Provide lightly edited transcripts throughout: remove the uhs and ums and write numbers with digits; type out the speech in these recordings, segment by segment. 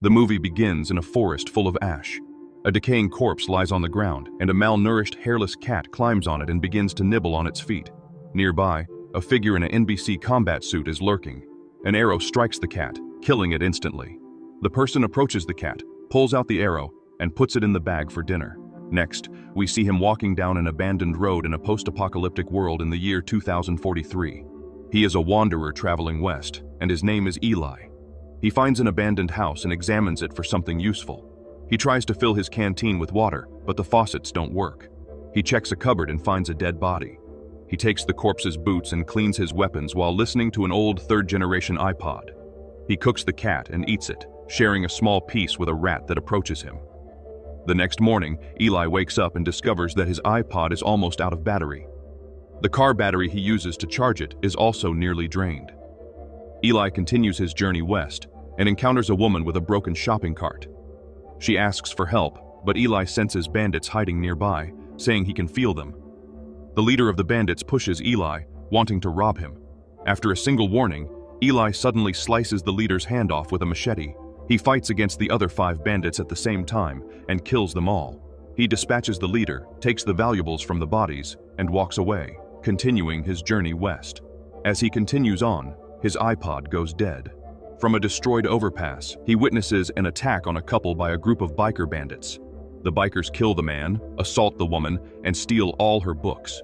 The movie begins in a forest full of ash. A decaying corpse lies on the ground, and a malnourished, hairless cat climbs on it and begins to nibble on its feet. Nearby, a figure in an NBC combat suit is lurking. An arrow strikes the cat, killing it instantly. The person approaches the cat, pulls out the arrow, and puts it in the bag for dinner. Next, we see him walking down an abandoned road in a post-apocalyptic world in the year 2043. He is a wanderer traveling west, and his name is Eli. He finds an abandoned house and examines it for something useful. He tries to fill his canteen with water, but the faucets don't work. He checks a cupboard and finds a dead body. He takes the corpse's boots and cleans his weapons while listening to an old third-generation iPod. He cooks the cat and eats it, sharing a small piece with a rat that approaches him. The next morning, Eli wakes up and discovers that his iPod is almost out of battery. The car battery he uses to charge it is also nearly drained. Eli continues his journey west and encounters a woman with a broken shopping cart. She asks for help, but Eli senses bandits hiding nearby, saying he can feel them. The leader of the bandits pushes Eli, wanting to rob him. After a single warning, Eli suddenly slices the leader's hand off with a machete. He fights against the other 5 bandits at the same time and kills them all. He dispatches the leader, takes the valuables from the bodies, and walks away, continuing his journey west. As he continues on, his iPod goes dead. From a destroyed overpass, he witnesses an attack on a couple by a group of biker bandits. The bikers kill the man, assault the woman, and steal all her books.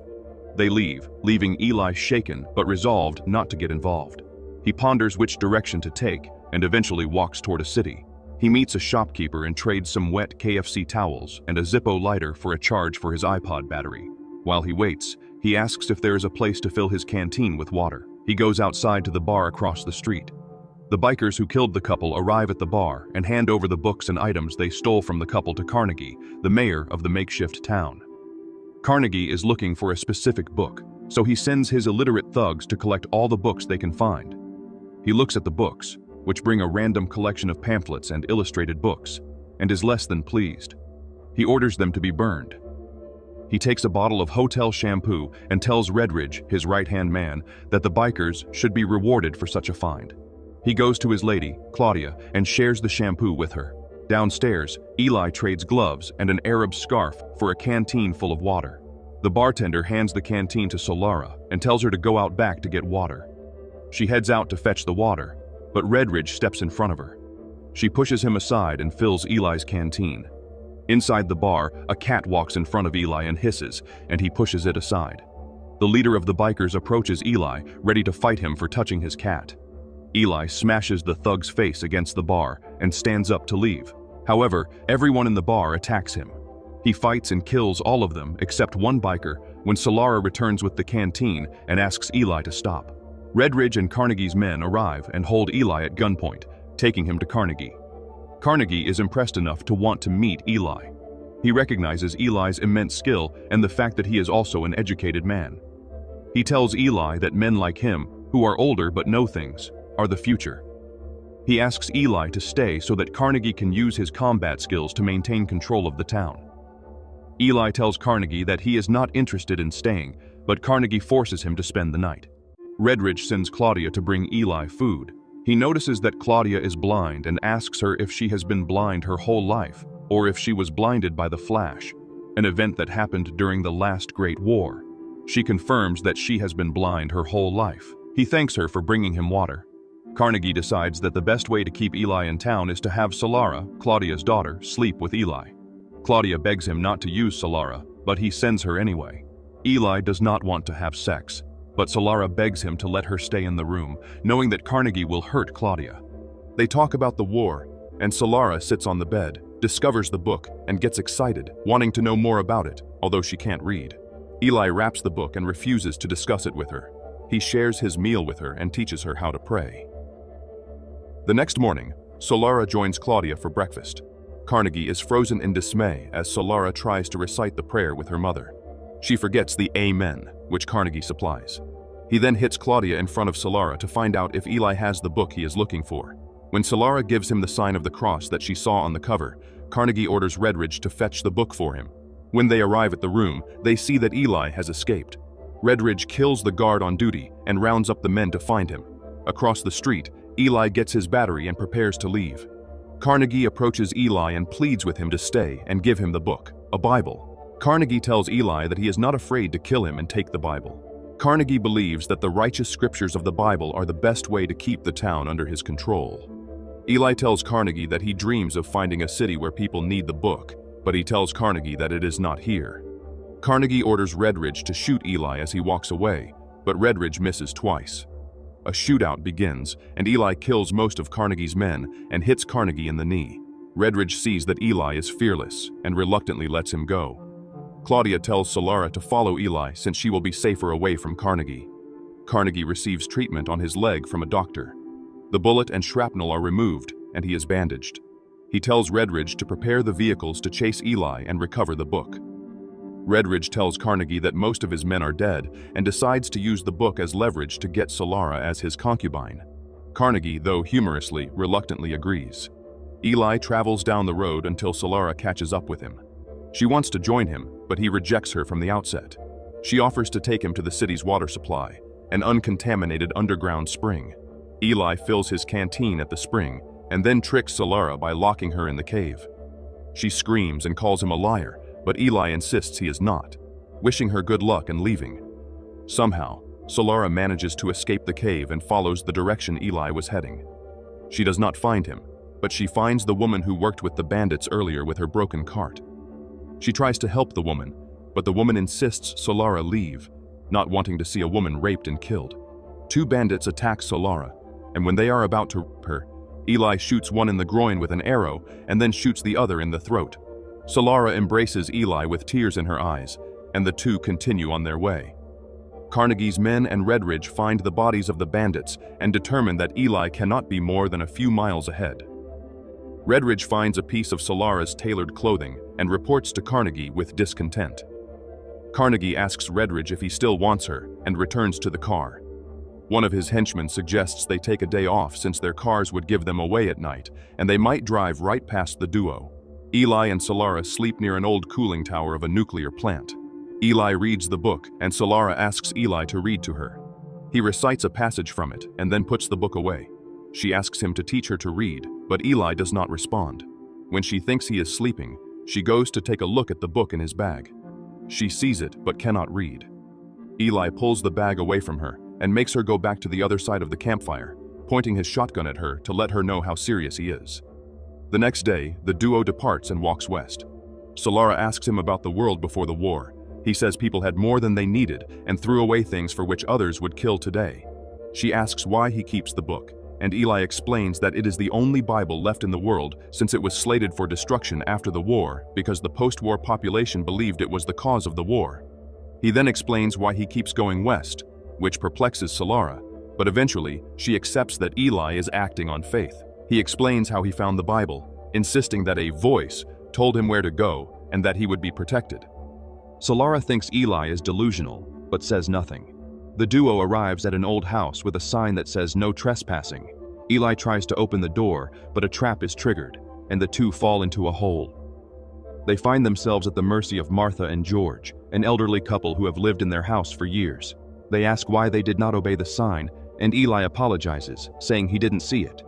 They leave, leaving Eli shaken but resolved not to get involved. He ponders which direction to take and eventually walks toward a city. He meets a shopkeeper and trades some wet KFC towels and a Zippo lighter for a charge for his iPod battery. While he waits, he asks if there is a place to fill his canteen with water. He goes outside to the bar across the street. The bikers who killed the couple arrive at the bar and hand over the books and items they stole from the couple to Carnegie, the mayor of the makeshift town. Carnegie is looking for a specific book, so he sends his illiterate thugs to collect all the books they can find. He looks at the books, which bring a random collection of pamphlets and illustrated books, and is less than pleased. He orders them to be burned. He takes a bottle of hotel shampoo and tells Redridge, his right-hand man, that the bikers should be rewarded for such a find. He goes to his lady, Claudia, and shares the shampoo with her. Downstairs, Eli trades gloves and an Arab scarf for a canteen full of water. The bartender hands the canteen to Solara and tells her to go out back to get water. She heads out to fetch the water, but Redridge steps in front of her. She pushes him aside and fills Eli's canteen. Inside the bar, a cat walks in front of Eli and hisses, and he pushes it aside. The leader of the bikers approaches Eli, ready to fight him for touching his cat. Eli smashes the thug's face against the bar and stands up to leave. However, everyone in the bar attacks him. He fights and kills all of them except one biker when Solara returns with the canteen and asks Eli to stop. Redridge and Carnegie's men arrive and hold Eli at gunpoint, taking him to Carnegie. Carnegie is impressed enough to want to meet Eli. He recognizes Eli's immense skill and the fact that he is also an educated man. He tells Eli that men like him, who are older but know things, are the future. He asks Eli to stay so that Carnegie can use his combat skills to maintain control of the town. Eli tells Carnegie that he is not interested in staying, but Carnegie forces him to spend the night. Redridge sends Claudia to bring Eli food. He notices that Claudia is blind and asks her if she has been blind her whole life, or if she was blinded by the Flash, an event that happened during the last Great War. She confirms that she has been blind her whole life. He thanks her for bringing him water. Carnegie decides that the best way to keep Eli in town is to have Solara, Claudia's daughter, sleep with Eli. Claudia begs him not to use Solara, but he sends her anyway. Eli does not want to have sex, but Solara begs him to let her stay in the room, knowing that Carnegie will hurt Claudia. They talk about the war, and Solara sits on the bed, discovers the book, and gets excited, wanting to know more about it, although she can't read. Eli wraps the book and refuses to discuss it with her. He shares his meal with her and teaches her how to pray. The next morning, Solara joins Claudia for breakfast. Carnegie is frozen in dismay as Solara tries to recite the prayer with her mother. She forgets the Amen, which Carnegie supplies. He then hits Claudia in front of Solara to find out if Eli has the book he is looking for. When Solara gives him the sign of the cross that she saw on the cover, Carnegie orders Redridge to fetch the book for him. When they arrive at the room, they see that Eli has escaped. Redridge kills the guard on duty and rounds up the men to find him. Across the street, Eli gets his battery and prepares to leave. Carnegie approaches Eli and pleads with him to stay and give him the book, a Bible. Carnegie tells Eli that he is not afraid to kill him and take the Bible. Carnegie believes that the righteous scriptures of the Bible are the best way to keep the town under his control. Eli tells Carnegie that he dreams of finding a city where people need the book, but he tells Carnegie that it is not here. Carnegie orders Redridge to shoot Eli as he walks away, but Redridge misses twice. A shootout begins, and Eli kills most of Carnegie's men and hits Carnegie in the knee. Redridge sees that Eli is fearless and reluctantly lets him go. Claudia tells Solara to follow Eli since she will be safer away from Carnegie. Carnegie receives treatment on his leg from a doctor. The bullet and shrapnel are removed, and he is bandaged. He tells Redridge to prepare the vehicles to chase Eli and recover the book. Redridge tells Carnegie that most of his men are dead and decides to use the book as leverage to get Solara as his concubine. Carnegie, though humorously, reluctantly agrees. Eli travels down the road until Solara catches up with him. She wants to join him, but he rejects her from the outset. She offers to take him to the city's water supply, an uncontaminated underground spring. Eli fills his canteen at the spring and then tricks Solara by locking her in the cave. She screams and calls him a liar, but Eli insists he is not, wishing her good luck and leaving. Somehow, Solara manages to escape the cave and follows the direction Eli was heading. She does not find him, but she finds the woman who worked with the bandits earlier with her broken cart. She tries to help the woman, but the woman insists Solara leave, not wanting to see a woman raped and killed. Two bandits attack Solara, and when they are about to rape her, Eli shoots one in the groin with an arrow and then shoots the other in the throat. Solara embraces Eli with tears in her eyes, and the two continue on their way. Carnegie's men and Redridge find the bodies of the bandits and determine that Eli cannot be more than a few miles ahead. Redridge finds a piece of Solara's tailored clothing and reports to Carnegie with discontent. Carnegie asks Redridge if he still wants her and returns to the car. One of his henchmen suggests they take a day off since their cars would give them away at night, and they might drive right past the duo. Eli and Solara sleep near an old cooling tower of a nuclear plant. Eli reads the book, and Solara asks Eli to read to her. He recites a passage from it and then puts the book away. She asks him to teach her to read, but Eli does not respond. When she thinks he is sleeping, she goes to take a look at the book in his bag. She sees it but cannot read. Eli pulls the bag away from her and makes her go back to the other side of the campfire, pointing his shotgun at her to let her know how serious he is. The next day, the duo departs and walks west. Solara asks him about the world before the war. He says people had more than they needed and threw away things for which others would kill today. She asks why he keeps the book, and Eli explains that it is the only Bible left in the world since it was slated for destruction after the war because the post-war population believed it was the cause of the war. He then explains why he keeps going west, which perplexes Solara, but eventually she accepts that Eli is acting on faith. He explains how he found the Bible, insisting that a voice told him where to go and that he would be protected. Solara thinks Eli is delusional, but says nothing. The duo arrives at an old house with a sign that says no trespassing. Eli tries to open the door, but a trap is triggered, and the two fall into a hole. They find themselves at the mercy of Martha and George, an elderly couple who have lived in their house for years. They ask why they did not obey the sign, and Eli apologizes, saying he didn't see it.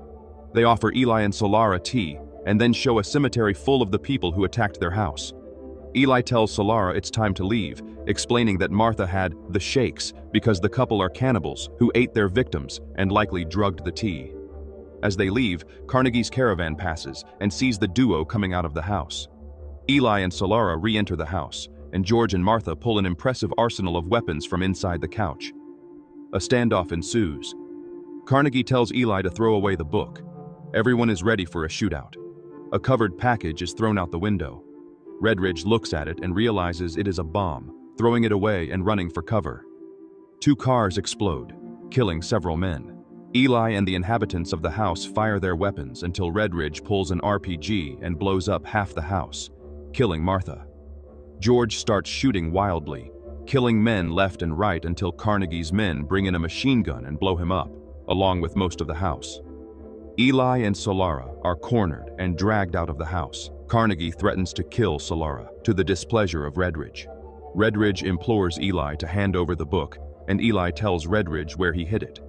They offer Eli and Solara tea, and then show a cemetery full of the people who attacked their house. Eli tells Solara it's time to leave, explaining that Martha had the shakes because the couple are cannibals who ate their victims and likely drugged the tea. As they leave, Carnegie's caravan passes and sees the duo coming out of the house. Eli and Solara re-enter the house, and George and Martha pull an impressive arsenal of weapons from inside the couch. A standoff ensues. Carnegie tells Eli to throw away the book. Everyone is ready for a shootout. A covered package is thrown out the window. Redridge looks at it and realizes it is a bomb, throwing it away and running for cover. Two cars explode, killing several men. Eli and the inhabitants of the house fire their weapons until Redridge pulls an RPG and blows up half the house, killing Martha. George starts shooting wildly, killing men left and right until Carnegie's men bring in a machine gun and blow him up, along with most of the house. Eli and Solara are cornered and dragged out of the house. Carnegie threatens to kill Solara, to the displeasure of Redridge. Redridge implores Eli to hand over the book, and Eli tells Redridge where he hid it.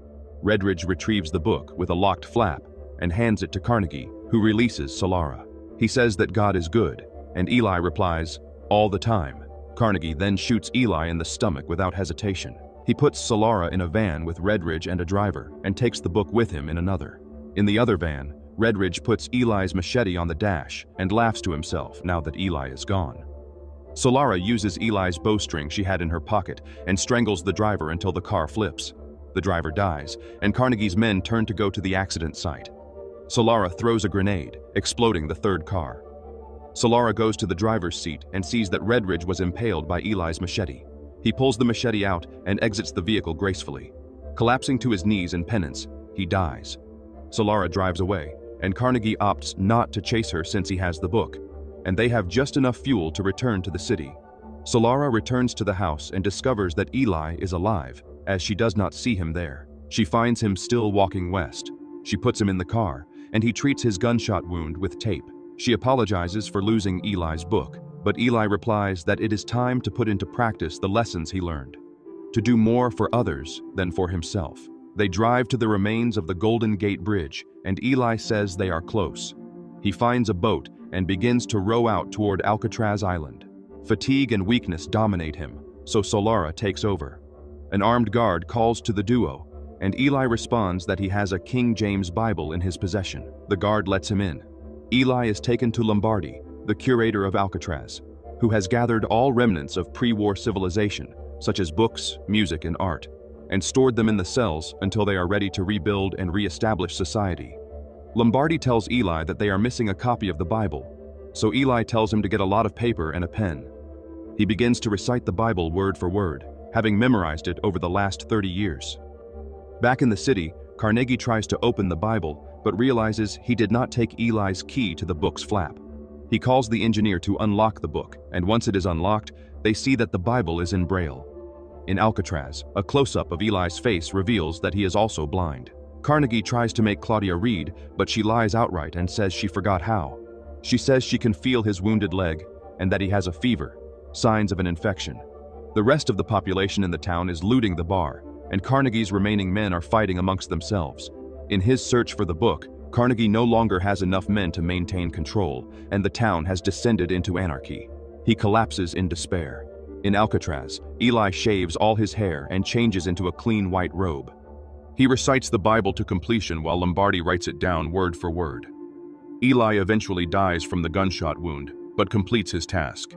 Redridge retrieves the book with a locked flap, and hands it to Carnegie, who releases Solara. He says that God is good, and Eli replies, "All the time." Carnegie then shoots Eli in the stomach without hesitation. He puts Solara in a van with Redridge and a driver, and takes the book with him in another. In the other van, Redridge puts Eli's machete on the dash and laughs to himself now that Eli is gone. Solara uses Eli's bowstring she had in her pocket and strangles the driver until the car flips. The driver dies, and Carnegie's men turn to go to the accident site. Solara throws a grenade, exploding the third car. Solara goes to the driver's seat and sees that Redridge was impaled by Eli's machete. He pulls the machete out and exits the vehicle gracefully. Collapsing to his knees in penance, he dies. Solara drives away, and Carnegie opts not to chase her since he has the book, and they have just enough fuel to return to the city. Solara returns to the house and discovers that Eli is alive, as she does not see him there. She finds him still walking west. She puts him in the car, and he treats his gunshot wound with tape. She apologizes for losing Eli's book, but Eli replies that it is time to put into practice the lessons he learned, to do more for others than for himself. They drive to the remains of the Golden Gate Bridge, and Eli says they are close. He finds a boat and begins to row out toward Alcatraz Island. Fatigue and weakness dominate him, so Solara takes over. An armed guard calls to the duo, and Eli responds that he has a King James Bible in his possession. The guard lets him in. Eli is taken to Lombardi, the curator of Alcatraz, who has gathered all remnants of pre-war civilization, such as books, music, and art, and stored them in the cells until they are ready to rebuild and re-establish society. Lombardi tells Eli that they are missing a copy of the Bible, so Eli tells him to get a lot of paper and a pen. He begins to recite the Bible word for word, having memorized it over the last 30 years. Back in the city, Carnegie tries to open the Bible, but realizes he did not take Eli's key to the book's flap. He calls the engineer to unlock the book, and once it is unlocked, they see that the Bible is in Braille. In Alcatraz, a close-up of Eli's face reveals that he is also blind. Carnegie tries to make Claudia read, but she lies outright and says she forgot how. She says she can feel his wounded leg and that he has a fever, signs of an infection. The rest of the population in the town is looting the bar, and Carnegie's remaining men are fighting amongst themselves. In his search for the book, Carnegie no longer has enough men to maintain control, and the town has descended into anarchy. He collapses in despair. In Alcatraz, Eli shaves all his hair and changes into a clean white robe. He recites the Bible to completion while Lombardi writes it down word for word. Eli eventually dies from the gunshot wound, but completes his task.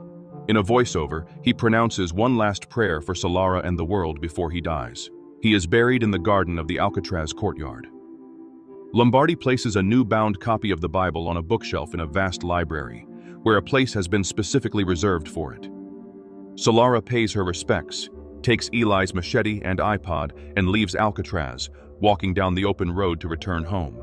In a voiceover, he pronounces one last prayer for Solara and the world before he dies. He is buried in the garden of the Alcatraz courtyard. Lombardi places a new bound copy of the Bible on a bookshelf in a vast library, where a place has been specifically reserved for it. Solara pays her respects, takes Eli's machete and iPod, and leaves Alcatraz, walking down the open road to return home.